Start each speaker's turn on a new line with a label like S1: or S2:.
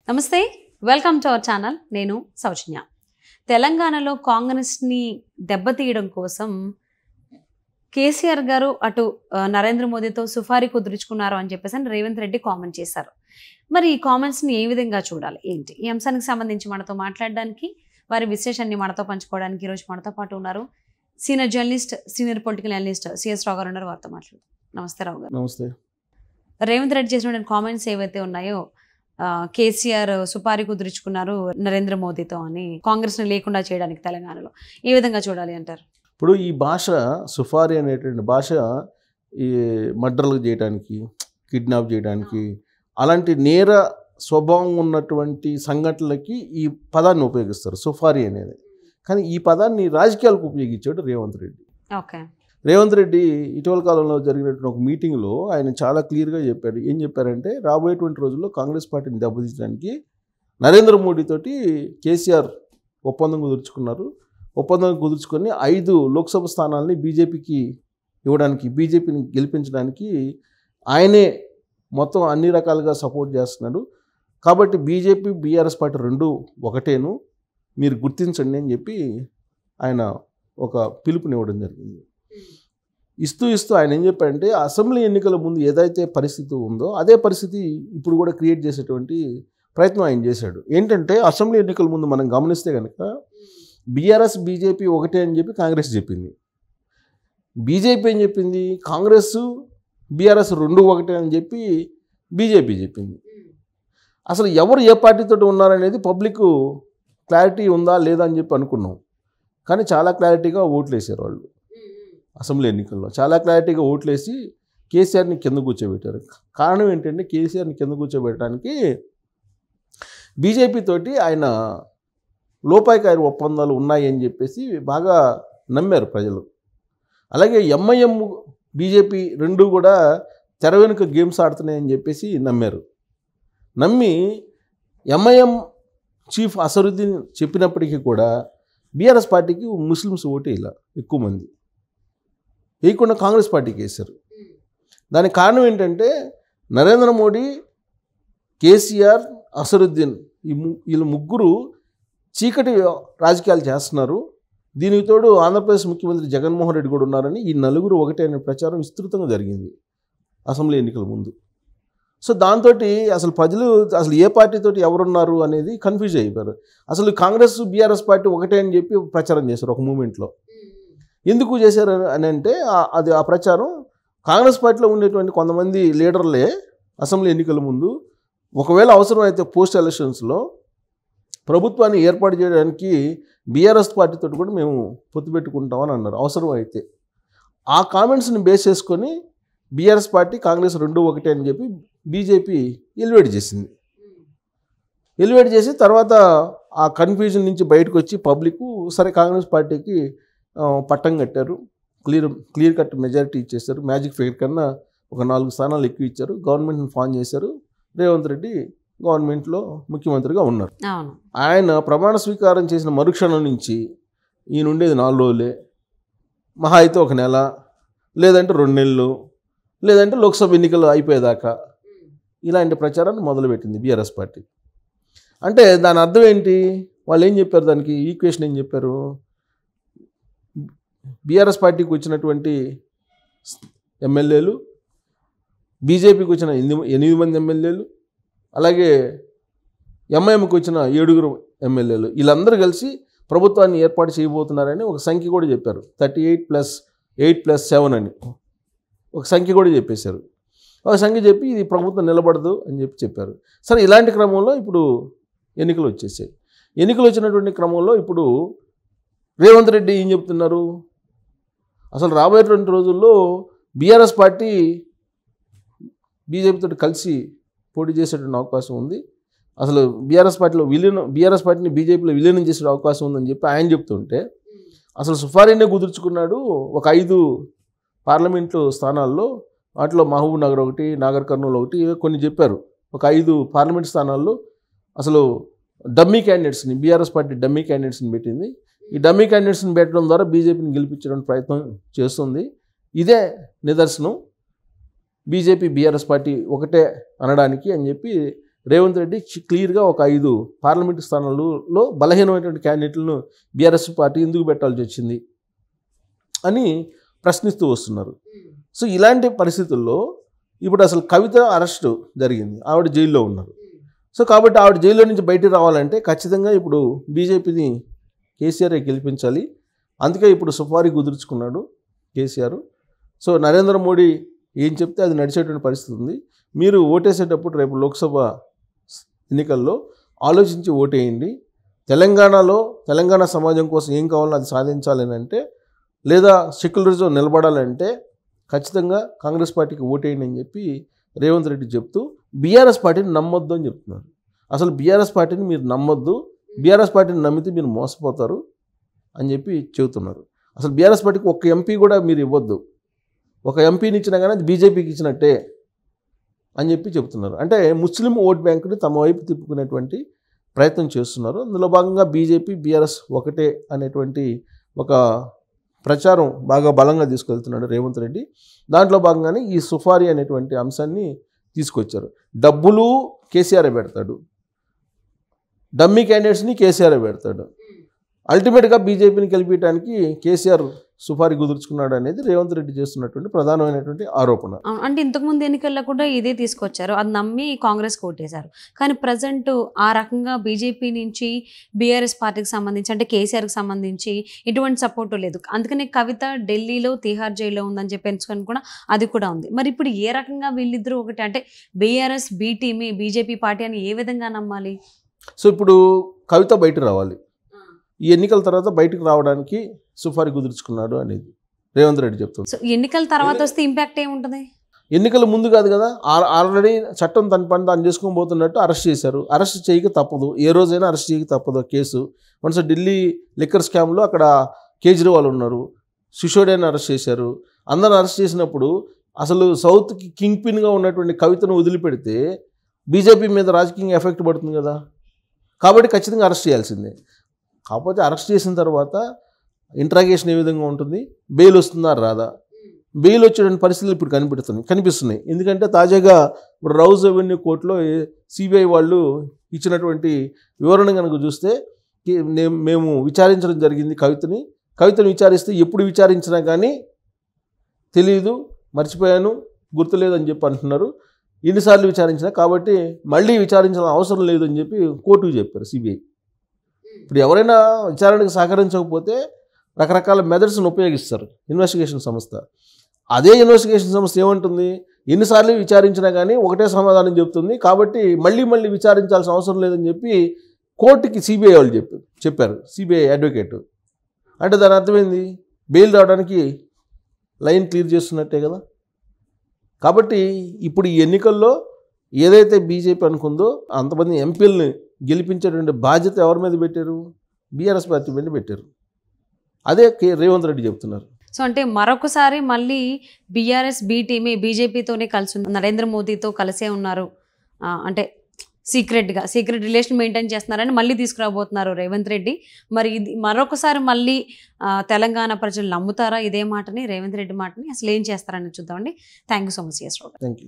S1: నమస్తే, welcome to our channel. నేను సౌజన్య. తెలంగాణలో కాంగ్రెస్ని దెబ్బతీయడం కోసం కేసీఆర్ గారు అటు నరేంద్ర మోదీతో సుఫారీ కుదుర్చుకున్నారు అని చెప్పేసి రేవంత్ రెడ్డి కామెంట్ చేశారు. మరి ఈ కామెంట్స్ని ఏ విధంగా చూడాలి, ఏంటి ఈ అంశానికి సంబంధించి మనతో మాట్లాడడానికి, వారి విశ్లేషణని మనతో పంచుకోవడానికి ఈరోజు మనతో పాటు ఉన్నారు senior journalist, senior political analyst CS Rao garu ఉన్నారు. వారితో మాట్లాడు. నమస్తే రావు గారు.
S2: నమస్తే.
S1: రేవంత్ రెడ్డి చేసినటువంటి కామెంట్స్ ఏవైతే ఉన్నాయో, కేసీఆర్ సుపారీ కుదుర్చుకున్నారు నరేంద్ర మోదీతో అని, కాంగ్రెస్ని లేకుండా చేయడానికి తెలంగాణలో ఏ విధంగా చూడాలి అంటారు?
S2: ఇప్పుడు ఈ భాష సుఫారీ అనేటువంటి భాష ఈ మర్డర్లు చేయడానికి, కిడ్నాప్ చేయడానికి, అలాంటి నేర స్వభావం ఉన్నటువంటి సంఘటనలకి ఈ పదాన్ని ఉపయోగిస్తారు, సుఫారీ అనేది. కానీ ఈ పదాన్ని రాజకీయాలకు ఉపయోగించాడు రేవంత్ రెడ్డి.
S1: ఓకే.
S2: రేవంత్ రెడ్డి ఇటీవల కాలంలో జరిగినటువంటి ఒక మీటింగ్లో ఆయన చాలా క్లియర్గా చెప్పాడు. ఏం చెప్పారంటే, రాబోయేటువంటి రోజుల్లో కాంగ్రెస్ పార్టీని దెబ్బతీయడానికి నరేంద్ర మోడీతోటి కేసీఆర్ ఒప్పందం కుదుర్చుకున్నారు. ఒప్పందం కుదుర్చుకొని 5 లోక్సభ స్థానాలని బీజేపీకి ఇవ్వడానికి, బీజేపీని గెలిపించడానికి ఆయనే మొత్తం అన్ని రకాలుగా సపోర్ట్ చేస్తున్నాడు. కాబట్టి బీజేపీ బీఆర్ఎస్ పార్టీ రెండు ఒకటేను, మీరు గుర్తించండి అని చెప్పి ఆయన ఒక పిలుపునివ్వడం జరిగింది. ఇస్తూ ఆయన ఏం చెప్పారంటే, అసెంబ్లీ ఎన్నికల ముందు ఏదైతే పరిస్థితి ఉందో అదే పరిస్థితి ఇప్పుడు కూడా క్రియేట్ చేసేటువంటి ప్రయత్నం ఆయన చేశాడు. ఏంటంటే, అసెంబ్లీ ఎన్నికల ముందు మనం గమనిస్తే కనుక బీఆర్ఎస్ బీజేపీ ఒకటే అని చెప్పి కాంగ్రెస్ చెప్పింది. బీజేపీ ఏం చెప్పింది, కాంగ్రెస్ బీఆర్ఎస్ రెండు ఒకటే అని చెప్పి బీజేపీ చెప్పింది. అసలు ఎవరు ఏ పార్టీతో ఉన్నారనేది పబ్లిక్ క్లారిటీ ఉందా లేదా అని చెప్పి అనుకున్నాం. కానీ చాలా క్లారిటీగా ఓట్లు వేసారు వాళ్ళు. అసెంబ్లీ ఎన్నికల్లో చాలా క్లారిటీగా ఓట్లేసి కేసీఆర్ని కింద కూర్చోబెట్టారు. కారణం ఏంటంటే, కేసీఆర్ని కింద కూర్చోబెట్టడానికి బీజేపీ తోటి ఆయన లోపాయికారి ఒప్పందాలు ఉన్నాయని చెప్పేసి బాగా నమ్మారు ప్రజలు. అలాగే ఎంఐఎం బీజేపీ రెండు కూడా తెర వెనుక గేమ్స్ ఆడుతున్నాయని చెప్పేసి నమ్మారు. నమ్మి ఎంఐఎం చీఫ్ అసరుద్దీన్ చెప్పినప్పటికీ కూడా బీఆర్ఎస్ పార్టీకి ముస్లిమ్స్ ఓటే ఇలా ఎక్కువ మంది వేయకుండా కాంగ్రెస్ పార్టీకి వేశారు. దానికి కారణం ఏంటంటే, నరేంద్ర మోడీ, కేసీఆర్, అసరుద్దీన్ వీళ్ళ ముగ్గురు చీకటి రాజకీయాలు చేస్తున్నారు. దీనికి తోడు ఆంధ్రప్రదేశ్ ముఖ్యమంత్రి జగన్మోహన్ రెడ్డి కూడా ఉన్నారని ఈ నలుగురు ఒకటే అనే ప్రచారం విస్తృతంగా జరిగింది అసెంబ్లీ ఎన్నికల ముందు. సో దాంతో అసలు ప్రజలు అసలు ఏ పార్టీతోటి ఎవరున్నారు అనేది కన్ఫ్యూజ్ అయిపోయారు. అసలు కాంగ్రెస్ బీఆర్ఎస్ పార్టీ ఒకటే అని చెప్పి ప్రచారం చేశారు ఒక మూమెంట్లో. ఎందుకు చేశారు అని అంటే, అది ఆ ప్రచారం కాంగ్రెస్ పార్టీలో ఉండేటువంటి కొంతమంది లీడర్లే అసెంబ్లీ ఎన్నికల ముందు ఒకవేళ అవసరమైతే పోస్ట్ ఎలక్షన్స్లో ప్రభుత్వాన్ని ఏర్పాటు చేయడానికి బీఆర్ఎస్ పార్టీతో కూడా మేము పొత్తు పెట్టుకుంటామని అన్నారు అవసరం అయితే. ఆ కామెంట్స్ని బేస్ చేసుకొని బీఆర్ఎస్ పార్టీ, కాంగ్రెస్ రెండు ఒకటే అని చెప్పి బీజేపీ ఎలివేట్ చేసింది. ఎలివేట్ చేసి తర్వాత ఆ కన్ఫ్యూజన్ నుంచి బయటకు వచ్చి పబ్లిక్ సరే కాంగ్రెస్ పార్టీకి పట్టం కట్టారు. క్లియర్ కట్ మెజారిటీ ఇచ్చేశారు. మ్యాజిక్ ఫిగర్ కన్నా ఒక 4 స్థానాలు ఎక్కువ ఇచ్చారు. గవర్నమెంట్ని ఫామ్ చేశారు. రేవంత్ రెడ్డి గవర్నమెంట్లో ముఖ్యమంత్రిగా ఉన్నారు. ఆయన ప్రమాణ స్వీకారం చేసిన మరుక్షణం నుంచి ఈయన ఉండేది 4 రోజులే, మహా అయితే 1 నెల, లేదంటే 2 నెలలు, లేదంటే లోక్సభ ఎన్నికలు అయిపోయేదాకా ఇలాంటి ప్రచారాన్ని మొదలుపెట్టింది బీఆర్ఎస్ పార్టీ. అంటే దాని అర్థం ఏంటి, వాళ్ళు ఏం చెప్పారు, దానికి ఈక్వేషన్ ఏం చెప్పారు, బీఆర్ఎస్ పార్టీకి వచ్చినటువంటి ఎమ్మెల్యేలు, బీజేపీకి వచ్చిన 8 మంది ఎమ్మెల్యేలు, అలాగే ఎంఐఎంకి వచ్చిన 7 ఎమ్మెల్యేలు, వీళ్ళందరూ కలిసి ప్రభుత్వాన్ని ఏర్పాటు చేయబోతున్నారని ఒక సంఖ్య కూడా చెప్పారు. 38 + 8 + 7 అని ఒక సంఖ్య కూడా చెప్పేశారు. ఒక సంఖ్య చెప్పి ఇది ప్రభుత్వం నిలబడదు అని చెప్పారు. సరే, ఇలాంటి క్రమంలో ఇప్పుడు ఎన్నికలు వచ్చేసాయి. ఎన్నికలు వచ్చినటువంటి క్రమంలో ఇప్పుడు రేవంత్ రెడ్డి ఏం చెప్తున్నారు, అసలు రాబోయేటువంటి రోజుల్లో బీఆర్ఎస్ పార్టీ బీజేపీతో కలిసి పోటీ చేసేటువంటి అవకాశం ఉంది. అసలు బీఆర్ఎస్ పార్టీని బీజేపీలో విలీనం చేసే అవకాశం ఉందని చెప్పి ఆయన చెప్తుంటే, అసలు సుఫారీనే కుదుర్చుకున్నాడు. ఒక 5 పార్లమెంటు స్థానాల్లో, వాటిలో మహబూబ్ నగర్ ఒకటి, నాగర్ కర్నూలు ఒకటి, కొన్ని చెప్పారు. ఒక 5 పార్లమెంట్ స్థానాల్లో అసలు డమ్మీ క్యాండిడేట్స్ని, బీఆర్ఎస్ పార్టీ డమ్మీ క్యాండిడేట్స్ని పెట్టింది. ఈ డమ్మీ క్యాండిడేట్స్ని పెట్టడం ద్వారా బీజేపీని గెలిపించడానికి ప్రయత్నం చేస్తుంది. ఇదే నిదర్శనం బీజేపీ బీఆర్ఎస్ పార్టీ ఒకటే అనడానికి అని చెప్పి రేవంత్ రెడ్డి క్లియర్గా ఒక 5 పార్లమెంటు స్థానాలలో బలహీనమైనటువంటి క్యాండిడేట్లను బీఆర్ఎస్ పార్టీ ఎందుకు పెట్టాల్సి వచ్చింది అని ప్రశ్నిస్తూ వస్తున్నారు. సో ఇలాంటి పరిస్థితుల్లో ఇప్పుడు అసలు కవిత అరెస్టు జరిగింది, ఆవిడ జైల్లో ఉన్నారు. సో కాబట్టి ఆవిడ జైల్లో నుంచి బయటికి రావాలంటే ఖచ్చితంగా ఇప్పుడు బీజేపీని కేసీఆర్ గెలిపించాలి. అందుకే ఇప్పుడు సుపారీ కుదుర్చుకున్నాడు కేసీఆర్. సో నరేంద్ర మోడీ ఏం చెప్తే అది నడిచేటువంటి పరిస్థితి ఉంది. మీరు ఓటేసేటప్పుడు రేపు లోక్సభ ఎన్నికల్లో ఆలోచించి ఓటేయండి. తెలంగాణ సమాజం కోసం ఏం కావాలో అది సాధించాలని అంటే, లేదా సెక్యులరిజం నిలబడాలంటే ఖచ్చితంగా కాంగ్రెస్ పార్టీకి ఓటేయండి అని చెప్పి రేవంత్ రెడ్డి చెప్తూ బీఆర్ఎస్ పార్టీని నమ్మొద్దు అని చెప్తున్నారు. అసలు బీఆర్ఎస్ పార్టీని మీరు నమ్మొద్దు, బీఆర్ఎస్ పార్టీని నమ్మితే మీరు మోసపోతారు అని చెప్పి చెబుతున్నారు. అసలు బీఆర్ఎస్ పార్టీకి ఒక్క ఎంపీ కూడా మీరు ఇవ్వద్దు, ఒక ఎంపీని ఇచ్చినా కానీ అది బీజేపీకి ఇచ్చినట్టే అని చెప్పి చెబుతున్నారు. అంటే ముస్లిం ఓట్ బ్యాంకుని తమ వైపు తిప్పుకునేటువంటి ప్రయత్నం చేస్తున్నారు. అందులో భాగంగా బీజేపీ బీఆర్ఎస్ ఒకటే అనేటువంటి ఒక ప్రచారం బాగా బలంగా తీసుకెళ్తున్నాడు రేవంత్ రెడ్డి. దాంట్లో భాగంగానే ఈ సుఫారీ అనేటువంటి అంశాన్ని తీసుకొచ్చారు. డబ్బులు కేసీఆర్ పెడతాడు, డమ్మీ క్యాండిడేట్స్ని కేసీఆర్ పెడతాడు. అల్టిమేట్గా బీజేపీని గెలిపించడానికి కేసీఆర్ సుపారీ కుదుర్చుకున్నాడు అనేది రేవంత్ రెడ్డి చేస్తున్నటువంటి ప్రధానమైనటువంటి ఆరోపణ.
S1: అంటే ఇంతకుముందు ఎన్నికల్లో కూడా ఇదే తీసుకొచ్చారు, అది నమ్మి కాంగ్రెస్ ఓటేశారు. కానీ ప్రజెంట్ ఆ రకంగా బీజేపీ నుంచి బీఆర్ఎస్ పార్టీకి సంబంధించి అంటే కేసీఆర్కి సంబంధించి ఎటువంటి సపోర్టు లేదు. అందుకనే కవిత ఢిల్లీలో తిహార్ జైల్లో ఉందని చెప్పి ఎంచుకొని కూడా అది కూడా ఉంది. మరి ఇప్పుడు ఏ రకంగా వీళ్ళిద్దరూ ఒకటి అంటే బీఆర్ఎస్ బీ టీమే బీజేపీ పార్టీ అని ఏ విధంగా నమ్మాలి?
S2: సో ఇప్పుడు కవిత బయట రావాలి, ఈ ఎన్నికల తర్వాత బయటకు రావడానికి సుపారీ కుదుర్చుకున్నాడు అనేది రేవంత్ రెడ్డి చెప్తుంది.
S1: సో ఎన్నికల తర్వాత వస్తే ఇంపాక్ట్ ఏముంటుంది?
S2: ఎన్నికల ముందు కాదు కదా, ఆల్రెడీ చట్టం తన పని తాను చేసుకొని పోతున్నట్టు అరెస్ట్ చేశారు. అరెస్ట్ చేయక తప్పదు, ఏ రోజైనా అరెస్ట్ చేయక తప్పదు కేసు. వన్స్ ఢిల్లీ లిక్కర్ స్కామ్లో అక్కడ కేజ్రీవాల్ ఉన్నారు, సిసోడియాని అరెస్ట్ చేశారు. అందరూ అరెస్ట్ చేసినప్పుడు అసలు సౌత్కి కింగ్ పిన్గా ఉన్నటువంటి కవితను వదిలిపెడితే బీజేపీ మీద రాజకీయంగా ఎఫెక్ట్ పడుతుంది కదా. కాబట్టి ఖచ్చితంగా అరెస్ట్ చేయాల్సిందే. కాకపోతే అరెస్ట్ చేసిన తర్వాత ఇంట్రాగేషన్ ఏ విధంగా ఉంటుంది, బెయిల్ వస్తుందా రాదా, బెయిల్ వచ్చేటువంటి పరిస్థితులు ఇప్పుడు కనిపిస్తున్నాయి. ఎందుకంటే తాజాగా ఇప్పుడు రౌజ్ రెవెన్యూ కోర్టులో సిబిఐ వాళ్ళు ఇచ్చినటువంటి వివరణ కనుక చూస్తే, మేము విచారించడం జరిగింది కవితను విచారిస్తే ఎప్పుడు విచారించినా కానీ తెలియదు, మర్చిపోయాను, గుర్తులేదు అని చెప్పి అంటున్నారు. ఎన్నిసార్లు విచారించినా, కాబట్టి మళ్ళీ విచారించాల్సిన అవసరం లేదని చెప్పి కోర్టుకు చెప్పారు సిబిఐ. ఇప్పుడు ఎవరైనా విచారణకు సహకరించకపోతే రకరకాల మెథడ్స్ని ఉపయోగిస్తారు ఇన్వెస్టిగేషన్ సంస్థ. అదే ఇన్వెస్టిగేషన్ సంస్థ ఏమంటుంది, ఎన్నిసార్లు విచారించినా కానీ ఒకటే సమాధానం చెప్తుంది, కాబట్టి మళ్ళీ విచారించాల్సిన అవసరం లేదని చెప్పి కోర్టుకి సిబిఐ వాళ్ళు చెప్పారు, సిబిఐ అడ్వకేట్. అంటే దాని అర్థమైంది, బెయిల్ రావడానికి లైన్ క్లియర్ చేస్తున్నట్టే కదా. కాబట్టి ఇప్పుడు ఈ ఎన్నికల్లో ఏదైతే బీజేపీ అనుకుందో అంతమంది ఎంపీలని గెలిపించేటువంటి బాధ్యత ఎవరి మీద పెట్టారు, బీఆర్ఎస్ పార్టీ మీద పెట్టారు. అదే రేవంత్ రెడ్డి చెప్తున్నారు.
S1: సో అంటే మరొకసారి మళ్ళీ బీఆర్ఎస్ బీ టీమే బీజేపీతోనే కలిసి నరేంద్ర మోదీతో కలిసే ఉన్నారు, అంటే సీక్రెట్ రిలేషన్ మెయింటైన్ చేస్తున్నారని మళ్ళీ తీసుకురాబోతున్నారు రేవంత్ రెడ్డి. మరి ఇది మరొకసారి మళ్ళీ తెలంగాణ ప్రజలు నమ్ముతారా ఇదే మాటని, రేవంత్ రెడ్డి మాటని? అసలు ఏం చేస్తారని చూద్దామండి. Thank you so much.
S2: Thank you.